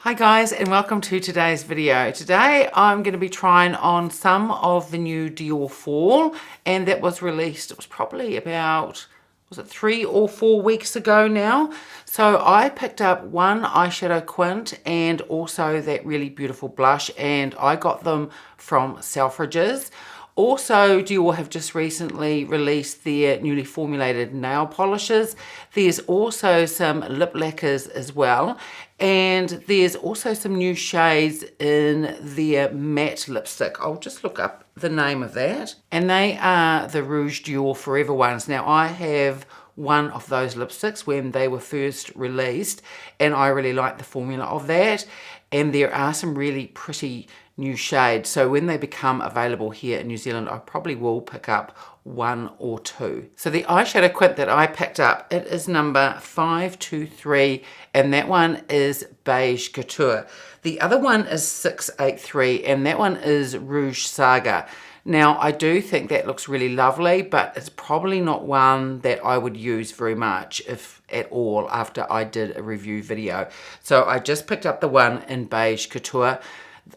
Hi guys, and welcome to today's video. Today I'm going to be trying on some of the new Dior Fall, and that was released, it was probably about, was it 3 or 4 weeks ago now? So I picked up one eyeshadow quint and also that really beautiful blush, and I got them from Selfridges. Also, Dior have just recently released their newly formulated nail polishes. There's also some lip lacquers as well. And there's also some new shades in their matte lipstick. I'll just look up the name of that. And they are the Rouge Dior Forever ones. Now, I have one of those lipsticks when they were first released, and I really like the formula of that. And there are some really pretty new shades, so when they become available here in New Zealand, I probably will pick up 1 or 2. So the eyeshadow quint that I picked up, it is number 523, and that one is Beige Couture. The other one is 683, and that one is Rouge Saga. Now, I do think that looks really lovely, but it's probably not one that I would use very much, if at all, after I did a review video. So I just picked up the one in Beige Couture.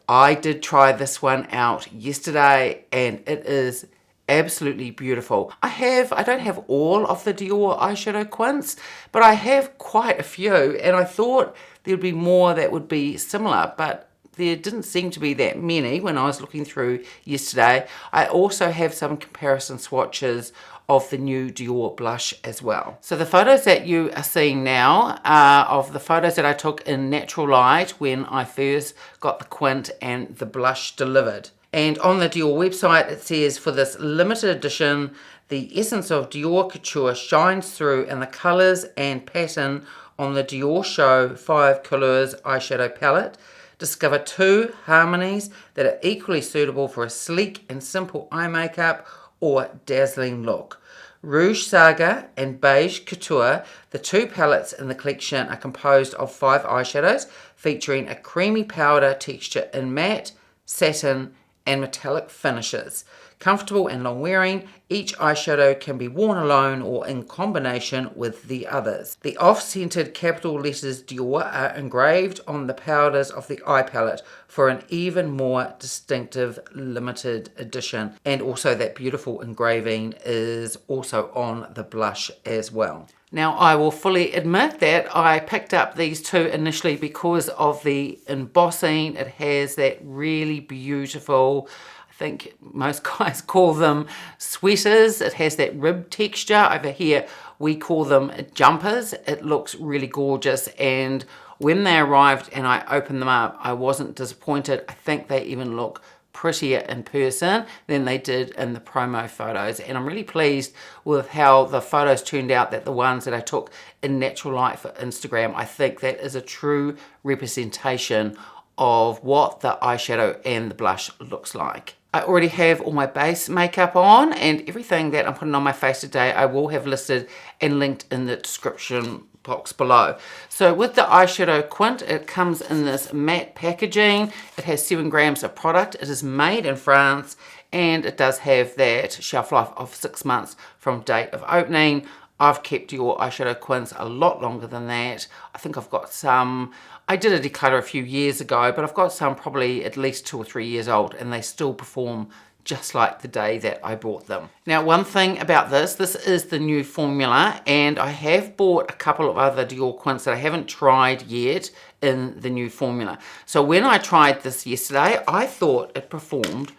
I did try this one out yesterday, and it is absolutely beautiful. I don't have all of the Dior eyeshadow quints, but I have quite a few, and I thought there'd be more that would be similar, but there didn't seem to be that many when I was looking through yesterday. I also have some comparison swatches of the new Dior blush as well. So the photos that you are seeing now are of the photos that I took in natural light when I first got the quint and the blush delivered. And on the Dior website it says, for this limited edition, the essence of Dior Couture shines through in the colours and pattern on the Dior Show 5 Couleurs eyeshadow palette. Discover 2 harmonies that are equally suitable for a sleek and simple eye makeup or dazzling look. Rouge Saga and Beige Couture, the 2 palettes in the collection, are composed of 5 eyeshadows featuring a creamy powder texture in matte, satin and metallic finishes. Comfortable and long wearing, each eyeshadow can be worn alone or in combination with the others. The off-centered capital letters Dior are engraved on the powders of the eye palette for an even more distinctive limited edition. And also that beautiful engraving is also on the blush as well. Now, I will fully admit that I picked up these 2 initially because of the embossing. It has that really beautiful, I think most guys call them sweaters. It has that rib texture. Over here we call them jumpers. It looks really gorgeous, and when they arrived and I opened them up, I wasn't disappointed. I think they even look prettier in person than they did in the promo photos, and I'm really pleased with how the photos turned out. That the ones that I took in natural light for Instagram, I think that is a true representation of what the eyeshadow and the blush looks like. I already have all my base makeup on, and everything that I'm putting on my face today I will have listed and linked in the description box below. So with the eyeshadow quint, it comes in this matte packaging. It has 7 grams of product. It is made in France, and it does have that shelf life of 6 months from date of opening. I've kept your eyeshadow quints a lot longer than that. I think I've got some, I did a declutter a few years ago, but I've got some probably at least 2 or 3 years old, and they still perform just like the day that I bought them. Now, one thing about this is the new formula, and I have bought a couple of other Dior quints that I haven't tried yet in the new formula. So when I tried this yesterday, I thought it performed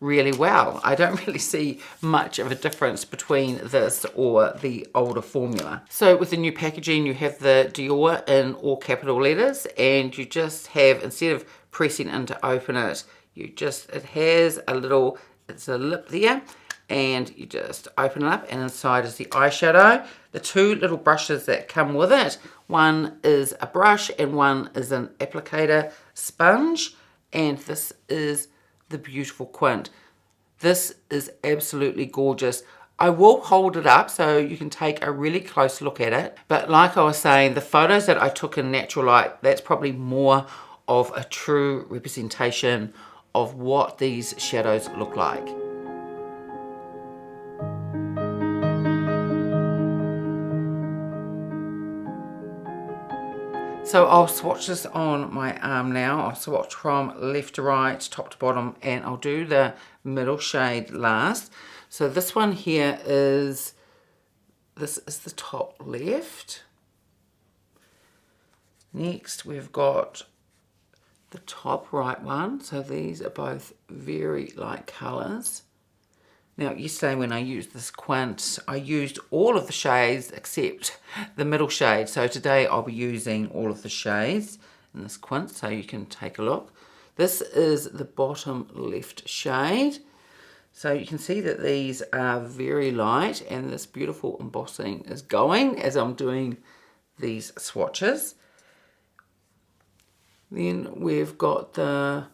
really well. I don't really see much of a difference between this or the older formula. So with the new packaging, you have the Dior in all capital letters, and you just have, instead of pressing in to open it, it has a little, it's a lip there, and you just open it up, and inside is the eyeshadow. The 2 little brushes that come with it, one is a brush and one is an applicator sponge, and this is the beautiful quint. This is absolutely gorgeous. I will hold it up so you can take a really close look at it, but like I was saying, the photos that I took in natural light, that's probably more of a true representation of what these shadows look like. So I'll swatch this on my arm now. I'll swatch from left to right, top to bottom, and I'll do the middle shade last. So this one here is, this is the top left. Next we've got the top right one. So these are both very light colours. Now yesterday when I used this quint, I used all of the shades except the middle shade. So today I'll be using all of the shades in this quint, so you can take a look. This is the bottom left shade. So you can see that these are very light and this beautiful embossing is going as I'm doing these swatches. Then we've got the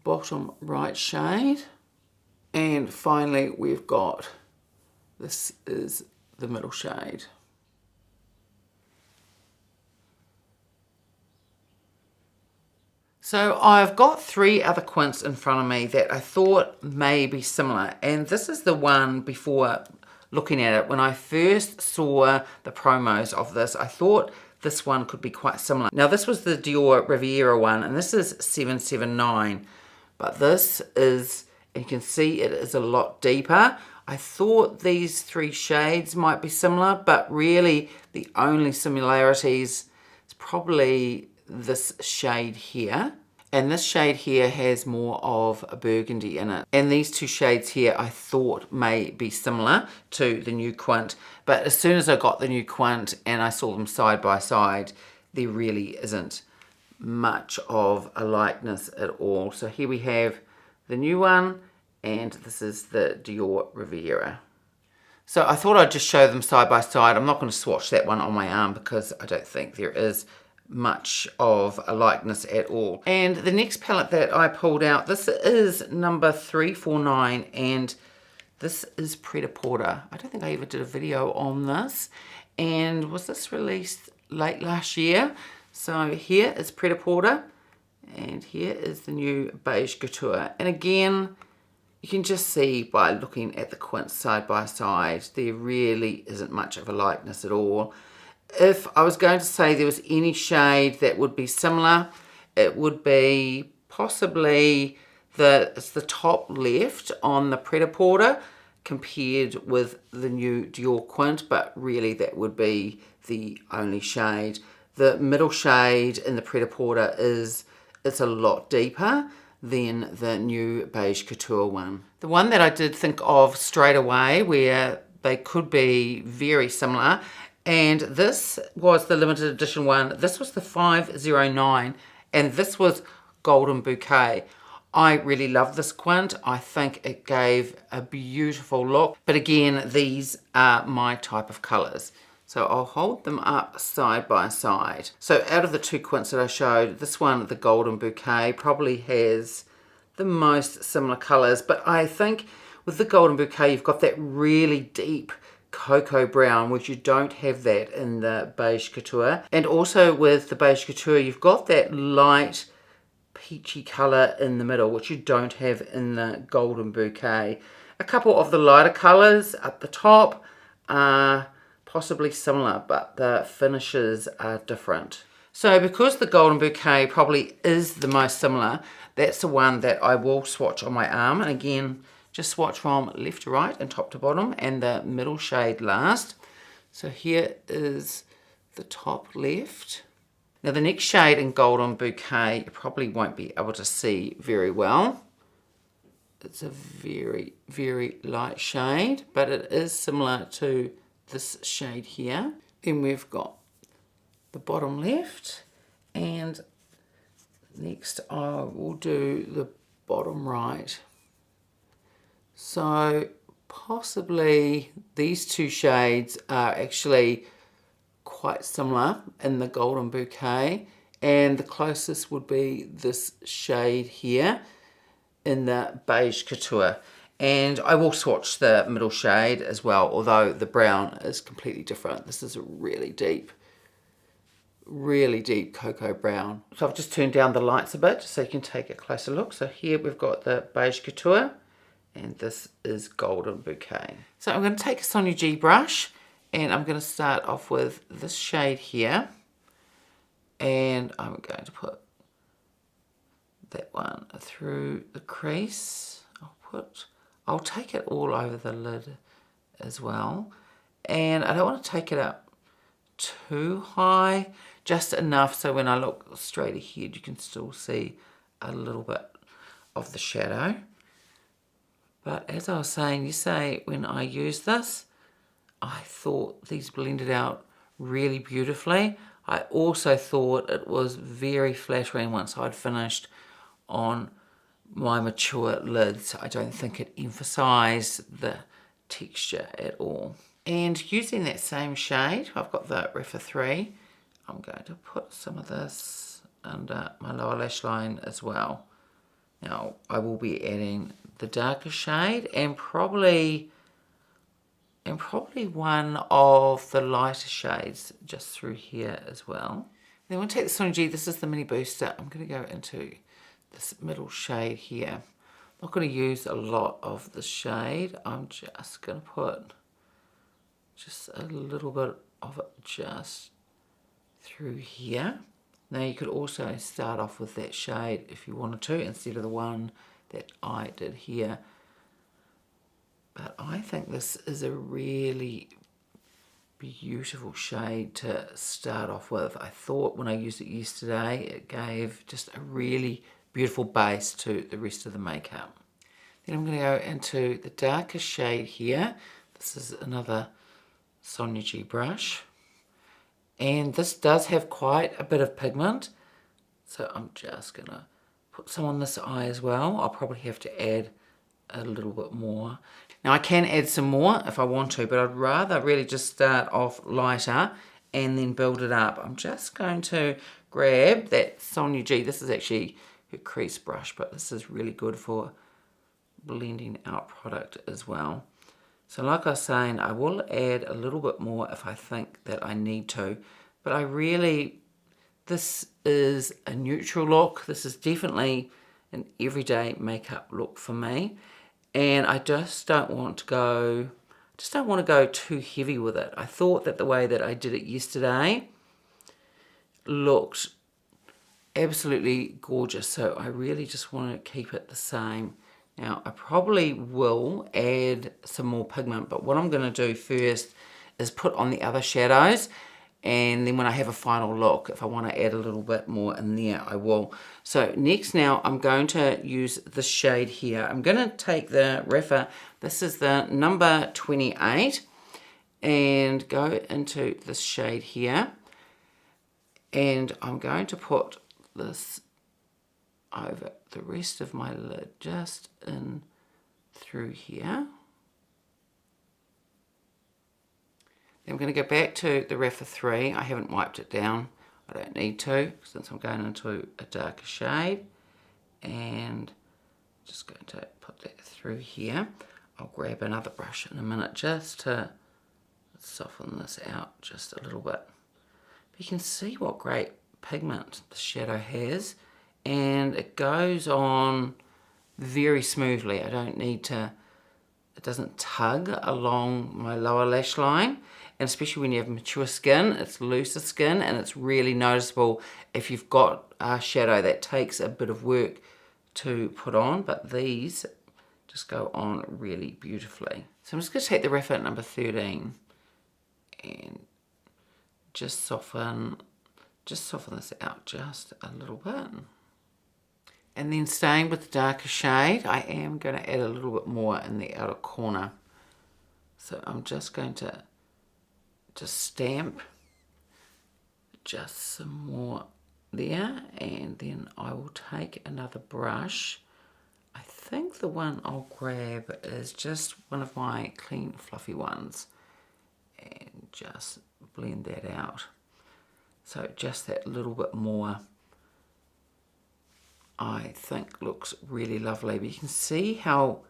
bottom right shade. And finally, we've got, this is the middle shade. So I've got 3 other quints in front of me that I thought may be similar. And this is the one before looking at it. When I first saw the promos of this, I thought this one could be quite similar. Now this was the Dior Riviera one, and this is 779. But this is, you can see it is a lot deeper. I thought these 3 shades might be similar, but really the only similarities is probably this shade here. And this shade here has more of a burgundy in it. And these 2 shades here I thought may be similar to the new quint. But as soon as I got the new quint and I saw them side by side, there really isn't much of a likeness at all. So here we have the new one, and this is the Dior Riviera. So I thought I'd just show them side by side. I'm not going to swatch that one on my arm because I don't think there is much of a likeness at all. And the next palette that I pulled out, this is number 349, and this is Pret-a-Porter. I don't think I ever did a video on this. And was this released late last year? So here is Pret-a-Porter, and here is the new Beige Couture. And again, you can just see by looking at the quints side by side, there really isn't much of a likeness at all. If I was going to say there was any shade that would be similar, it would be possibly it's the top left on the Pret-a-Porter compared with the new Dior quint, but really that would be the only shade. The middle shade in the Pret-a-Porter it's a lot deeper than the new Beige Couture one. The one that I did think of straight away where they could be very similar, and this was the limited edition one. This was the 509, and this was Golden Bouquet. I really love this quint. I think it gave a beautiful look. But again, these are my type of colours. So I'll hold them up side by side. So out of the 2 quints that I showed, this one, the Golden Bouquet, probably has the most similar colours. But I think with the Golden Bouquet, you've got that really deep cocoa brown, which you don't have that in the Beige Couture. And also with the Beige Couture, you've got that light peachy colour in the middle, which you don't have in the Golden Bouquet. A couple of the lighter colours at the top are possibly similar, but the finishes are different. So because the Golden Bouquet probably is the most similar, that's the one that I will swatch on my arm. And again, just swatch from left to right and top to bottom, and the middle shade last. So here is the top left. Now the next shade in Golden Bouquet you probably won't be able to see very well. It's a very, very light shade, but it is similar to this shade here. Then we've got the bottom left, and next I will do the bottom right. So possibly these 2 shades are actually quite similar in the Golden Bouquet, and the closest would be this shade here in the Beige Couture. And I will swatch the middle shade as well, although the brown is completely different. This is a really deep cocoa brown. So I've just turned down the lights a bit so you can take a closer look. So here we've got the Beige Couture, and this is Golden Bouquet. So I'm going to take a Sonia G brush, and I'm going to start off with this shade here. And I'm going to put that one through the crease. I'll take it all over the lid as well. And I don't want to take it up too high, just enough so when I look straight ahead you can still see a little bit of the shadow. But as I was saying, you say when I used this, I thought these blended out really beautifully. I also thought it was very flattering once I'd finished on my mature lids. I don't think it emphasised the texture at all. And using that same shade, I've got the rephr, I'm going to put some of this under my lower lash line as well. Now I will be adding the darker shade and probably one of the lighter shades just through here as well. Then we'll take the Sonia G, this is the mini booster. I'm going to go into this middle shade here. I'm not going to use a lot of the shade. I'm just going to put just a little bit of it just through here. Now you could also start off with that shade if you wanted to instead of the one that I did here. But I think this is a really beautiful shade to start off with. I thought when I used it yesterday it gave just a really beautiful base to the rest of the makeup. Then I'm going to go into the darker shade here. This is another Sonia G brush. And this does have quite a bit of pigment. So I'm just going to put some on this eye as well. I'll probably have to add a little bit more. Now I can add some more if I want to, but I'd rather really just start off lighter and then build it up. I'm just going to grab that Sonia G. This is actually her crease brush, but this is really good for blending out product as well. So like I was saying, I will add a little bit more if I think that I need to, but this is a neutral look. This is definitely an everyday makeup look for me. And I just don't want to go too heavy with it. I thought that the way that I did it yesterday looked absolutely gorgeous. So I really just want to keep it the same. Now I probably will add some more pigment, but what I'm going to do first is put on the other shadows, and then when I have a final look, if I want to add a little bit more in there, I will. So next now I'm going to use this shade here. I'm going to take the rephr, this is the number 28, and go into this shade here, and I'm going to put this over the rest of my lid, just in through here. Then I'm going to go back to the rephr. I haven't wiped it down. I don't need to since I'm going into a darker shade. And just going to put that through here. I'll grab another brush in a minute just to soften this out just a little bit. But you can see what great pigment the shadow has, and it goes on very smoothly. I don't need to, it doesn't tug along my lower lash line, and especially when you have mature skin, it's looser skin, and it's really noticeable if you've got a shadow that takes a bit of work to put on, but these just go on really beautifully. So I'm just going to take the rephr at number 13 and just soften this out just a little bit. And then staying with the darker shade, I am going to add a little bit more in the outer corner. So I'm just going to stamp just some more there, and then I will take another brush. I think the one I'll grab is just one of my clean fluffy ones, and just blend that out. So just that little bit more, I think looks really lovely. But you can see how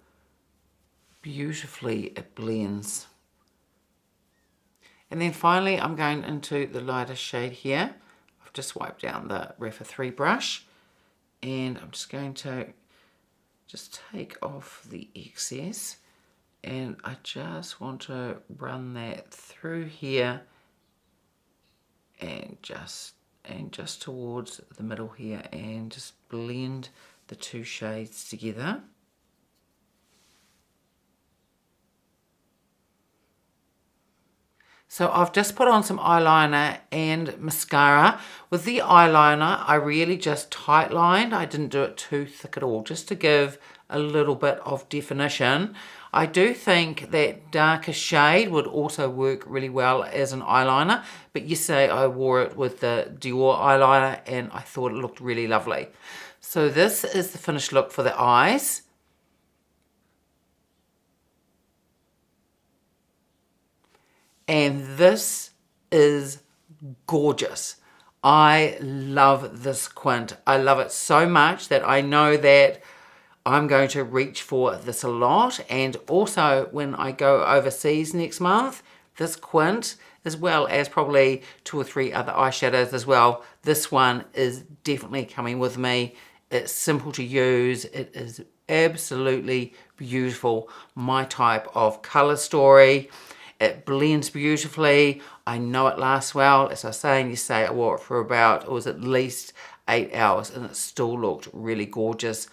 beautifully it blends. And then finally I'm going into the lighter shade here. I've just wiped down the rephr brush, and I'm just going to take off the excess, and I just want to run that through here and just and just towards the middle here, and just blend the two shades together. So I've just put on some eyeliner and mascara. With the eyeliner, I really just tight lined. I didn't do it too thick at all, just to give a little bit of definition. I do think that darker shade would also work really well as an eyeliner, but yesterday I wore it with the Dior eyeliner and I thought it looked really lovely. So this is the finished look for the eyes. And this is gorgeous. I love this quint. I love it so much that I know that I'm going to reach for this a lot. And also when I go overseas next month, this quint, as well as probably 2 or 3 other eyeshadows as well, this one is definitely coming with me. It's simple to use. It is absolutely beautiful. My type of color story. It blends beautifully. I know it lasts well. As I was saying, yesterday I wore it for about, it was at least 8 hours and it still looked really gorgeous.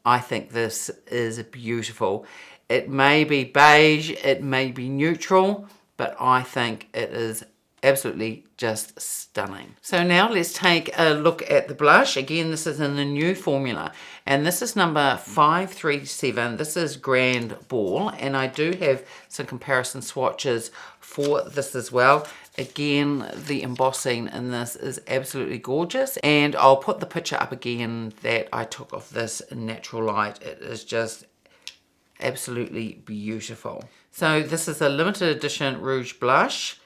I think this is beautiful. It may be beige, it may be neutral, but I think it is absolutely just stunning. So now let's take a look at the blush. Again, this is in the new formula, and this is number 537. This is Grand Ball, and I do have some comparison swatches for this as well. Again, the embossing in this is absolutely gorgeous, and I'll put the picture up again that I took of this in natural light. It is just absolutely beautiful. So this is a limited edition Rouge blush,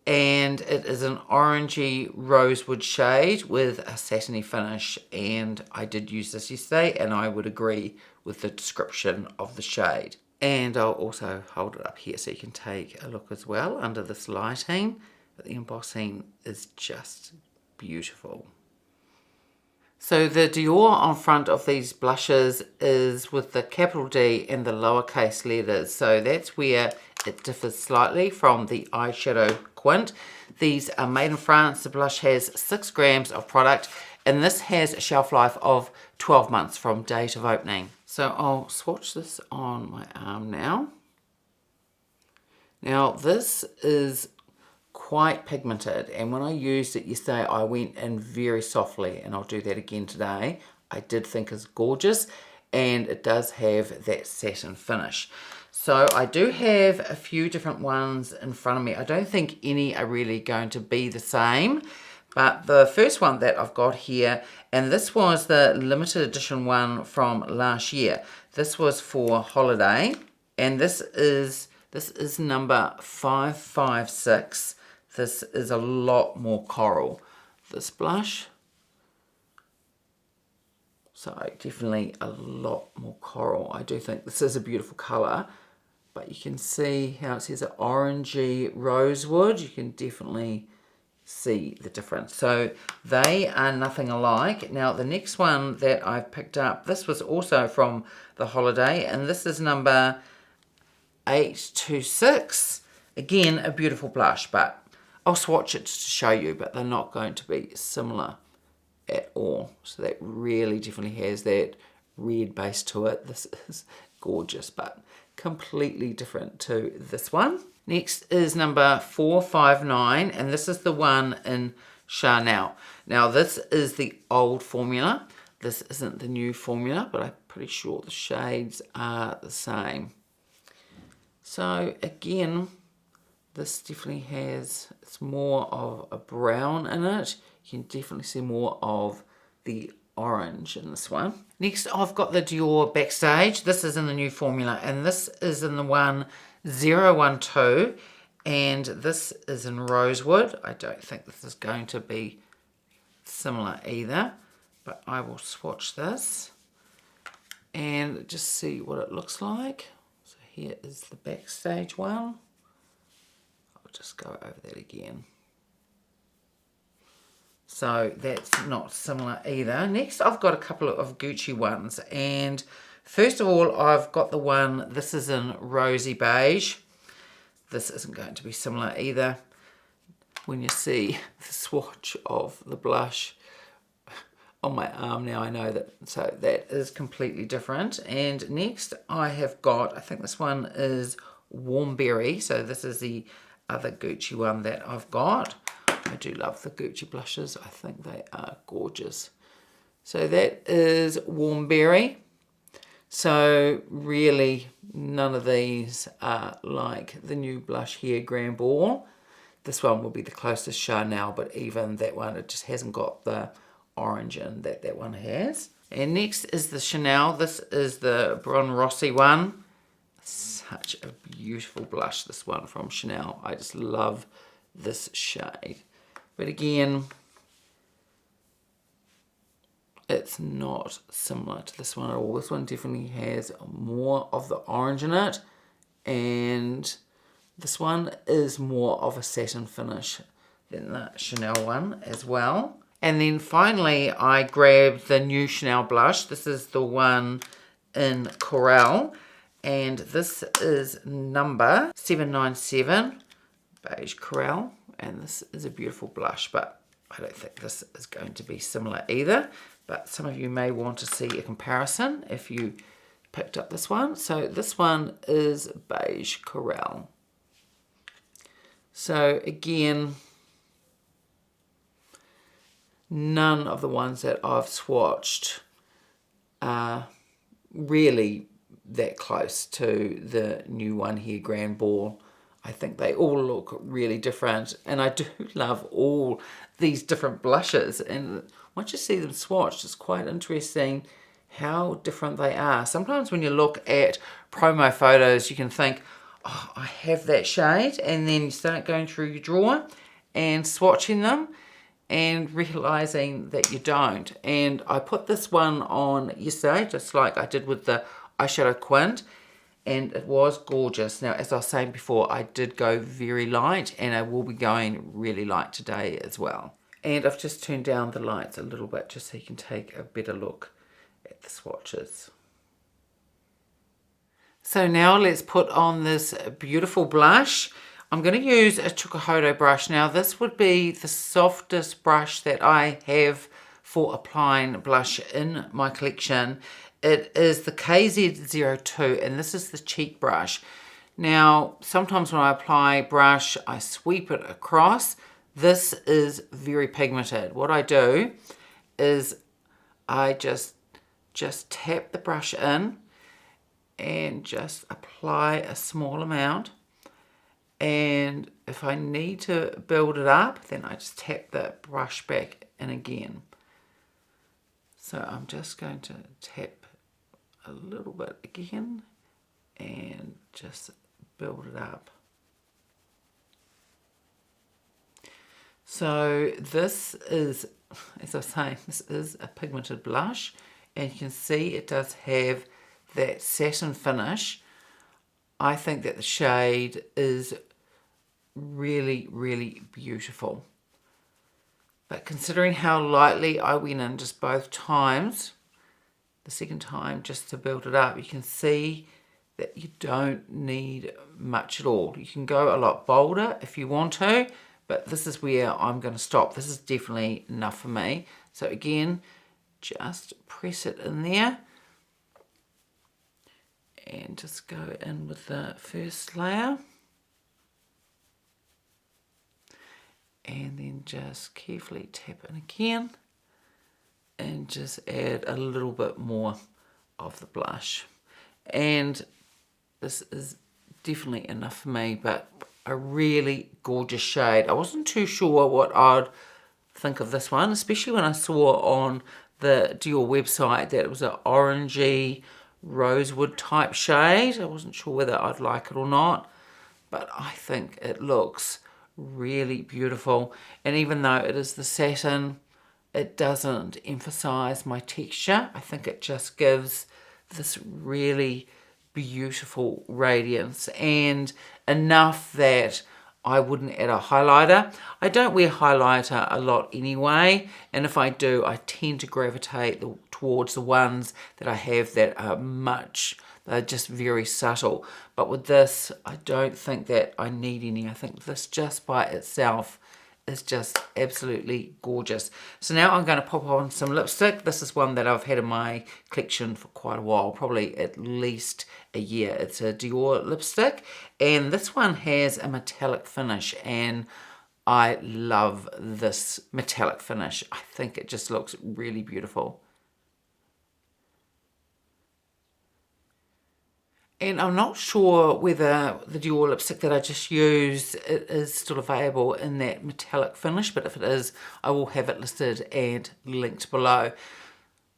and it is an orangey rosewood shade with a satiny finish, and I did use this yesterday and I would agree with the description of the shade. And I'll also hold it up here so you can take a look as well under this lighting, but the embossing is just beautiful. So the Dior on front of these blushes is with the capital D and the lowercase letters, so that's where it differs slightly from the eyeshadow quint. These are made in France. The blush has 6 grams of product, and this has a shelf life of 12 months from date of opening. So I'll swatch this on my arm now. Now this is quite pigmented, and when I used it yesterday I went in very softly, and I'll do that again today. I did think it's gorgeous, and it does have that satin finish. So I do have a few different ones in front of me. I don't think any are really going to be the same, but the first one that I've got here, and this was the limited edition one from last year. This was for holiday, and this is number 556. This is a lot more coral, this blush. So definitely a lot more coral. I do think this is a beautiful colour, but you can see how it says an orangey rosewood. You can definitely see the difference. So they are nothing alike. Now the next one that I've picked up, this was also from the holiday, and this is number 826. Again, a beautiful blush, but I'll swatch it to show you, but they're not going to be similar at all. So that really definitely has that red base to it. This is gorgeous, but completely different to this one. Next is number 459, and this is the one in Chanel. Now this is the old formula. This isn't the new formula, but I'm pretty sure the shades are the same. So again, this definitely has, it's more of a brown in it. You can definitely see more of the orange in this one. Next, I've got the Dior Backstage. This is in the new formula, and this is in the one 012, and this is in Rosewood. I don't think this is going to be similar either, but I will swatch this and just see what it looks like. So here is the Backstage one. I'll just go over that again. So that's not similar either. Next, I've got a couple of Gucci ones, and first of all, I've got the one, this is in Rosy Beige. This isn't going to be similar either. when you see the swatch of the blush on my arm now, I know that, so that is completely different. And next I have got, I think this one is Warm Berry, so this is the other Gucci one that I've got. I do love the Gucci blushes, I think they are gorgeous. So that is Warm Berry. So really none of these are like the new blush here, Grand Ball. This one will be the closest Chanel, but even that one, it just hasn't got the orange in that that one has. And next is the Chanel. This is the Bron Rossi one. Such a beautiful blush, this one from Chanel. I just love this shade. But again, it's not similar to this one at all. This one definitely has more of the orange in it, and this one is more of a satin finish than the Chanel one as well. And then finally I grabbed the new Chanel blush. This is the one in Coral, and this is number 797, Beige Coral, and this is a beautiful blush, but I don't think this is going to be similar either. But some of you may want to see a comparison if you picked up this one. So this one is Beige Coral. So again, none of the ones that I've swatched are really that close to the new one here, Grand Ball. I think they all look really different, and I do love all these different blushes, and once you see them swatched, it's quite interesting how different they are. Sometimes when you look at promo photos, you can think, oh, I have that shade, and then you start going through your drawer and swatching them and realizing that you don't. And I put this one on yesterday, just like I did with the eyeshadow Quint, and it was gorgeous. Now, as I was saying before, I did go very light, and I will be going really light today as well. And I've just turned down the lights a little bit just so you can take a better look at the swatches. So now let's put on this beautiful blush. I'm going to use a Chukuhodo brush. Now this would be the softest brush that I have for applying blush in my collection. It is the KZ02, and this is the cheek brush. Now, sometimes when I apply brush, I sweep it across. This is very pigmented. What I do is I just tap the brush in and just apply a small amount. And if I need to build it up, then I just tap the brush back in again. So I'm just going to tap a little bit again and just build it up. So this is, as I was saying, this is a pigmented blush, and you can see it does have that satin finish. I think that the shade is really, really beautiful. But considering how lightly I went in just both times, the second time just to build it up, you can see that you don't need much at all. You can go a lot bolder if you want to, but this is where I'm going to stop. This is definitely enough for me. So again, just press it in there and just go in with the first layer. And then just carefully tap in again and just add a little bit more of the blush. And this is definitely enough for me, but a really gorgeous shade. I wasn't too sure what I'd think of this one, especially when I saw on the Dior website that it was an orangey rosewood type shade. I wasn't sure whether I'd like it or not, but I think it looks really beautiful. And even though it is the satin, it doesn't emphasize my texture. I think it just gives this really beautiful radiance, and enough that I wouldn't add a highlighter. I don't wear highlighter a lot anyway, and if I do, I tend to gravitate towards the ones that I have that are they're just very subtle. But with this, I don't think that I need any. I think this just by itself is just absolutely gorgeous. So now I'm going to pop on some lipstick. This is one that I've had in my collection for quite a while, probably at least a year. It's a Dior lipstick, and this one has a metallic finish, and I love this metallic finish. I think it just looks really beautiful. And I'm not sure whether the Dior lipstick that I just used is still available in that metallic finish, but if it is, I will have it listed and linked below.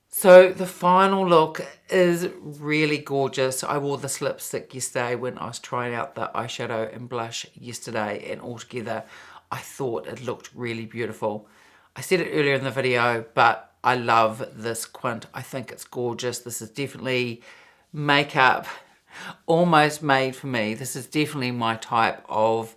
So the final look is really gorgeous. I wore this lipstick yesterday when I was trying out the eyeshadow and blush yesterday, and altogether I thought it looked really beautiful. I said it earlier in the video, but I love this quint. I think it's gorgeous. This is definitely makeup almost made for me. This is definitely my type of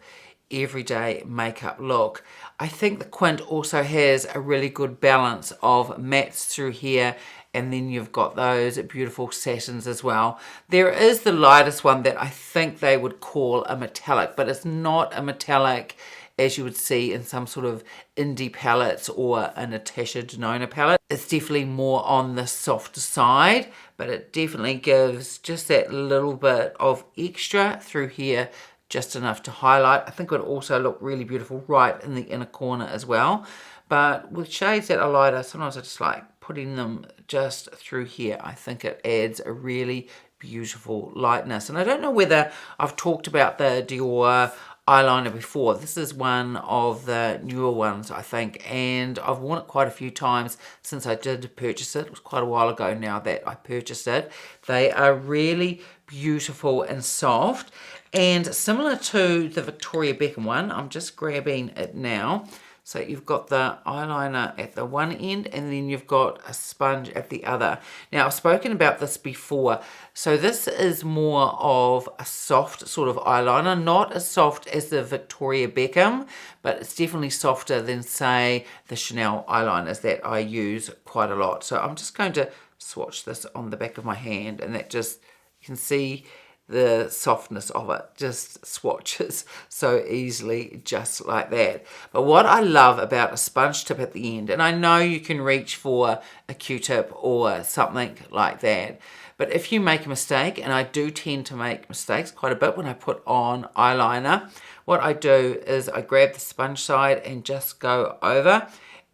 everyday makeup look. I think the quint also has a really good balance of mattes through here, and then you've got those beautiful satins as well. There is the lightest one that I think they would call a metallic, but it's not a metallic as you would see in some sort of indie palettes or a Natasha Denona palette. It's definitely more on the softer side, but it definitely gives just that little bit of extra through here, just enough to highlight. I think it would also look really beautiful right in the inner corner as well. But with shades that are lighter, sometimes I just like putting them just through here. I think it adds a really beautiful lightness. And I don't know whether I've talked about the Dior eyeliner before. This is one of the newer ones, I think, and I've worn it quite a few times since I did purchase it. It was quite a while ago now that I purchased it. They are really beautiful and soft, and similar to the Victoria Beckham one. I'm just grabbing it now. So you've got the eyeliner at the one end, and then you've got a sponge at the other. Now, I've spoken about this before. So this is more of a soft sort of eyeliner, not as soft as the Victoria Beckham, but it's definitely softer than, say, the Chanel eyeliners that I use quite a lot. So I'm just going to swatch this on the back of my hand, and that just, you can see the softness of it just swatches so easily, just like that. But what I love about a sponge tip at the end, and I know you can reach for a Q-tip or something like that, but if you make a mistake, and I do tend to make mistakes quite a bit when I put on eyeliner, what I do is I grab the sponge side and just go over,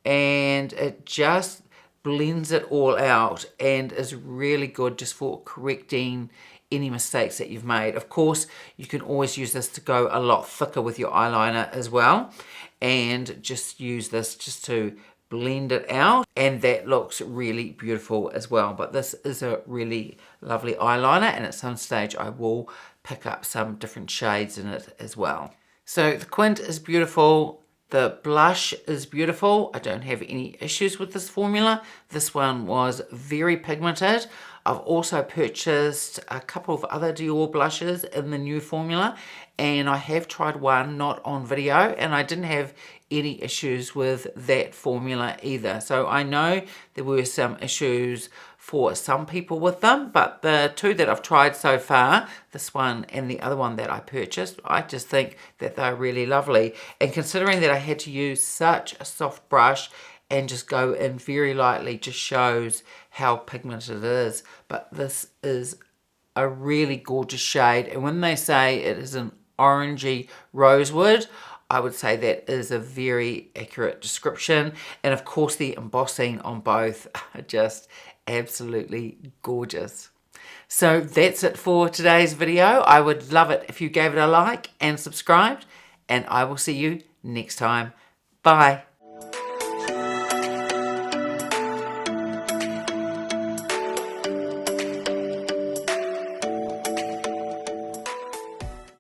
and it just blends it all out and is really good just for correcting any mistakes that you've made. Of course, you can always use this to go a lot thicker with your eyeliner as well, and just use this just to blend it out, and that looks really beautiful as well. But this is a really lovely eyeliner, and at some stage I will pick up some different shades in it as well. So the quint is beautiful. The blush is beautiful. I don't have any issues with this formula. This one was very pigmented. I've also purchased a couple of other Dior blushes in the new formula, and I have tried one not on video, and I didn't have any issues with that formula either. So I know there were some issues for some people with them, but the two that I've tried so far, this one and the other one that I purchased, I just think that they're really lovely. And considering that I had to use such a soft brush and just go in very lightly, just shows how pigmented it is. But this is a really gorgeous shade, and when they say it is an orangey rosewood, I would say that is a very accurate description. And of course the embossing on both are just absolutely gorgeous. So that's it for today's video. I would love it if you gave it a like and subscribed, and I will see you next time. Bye.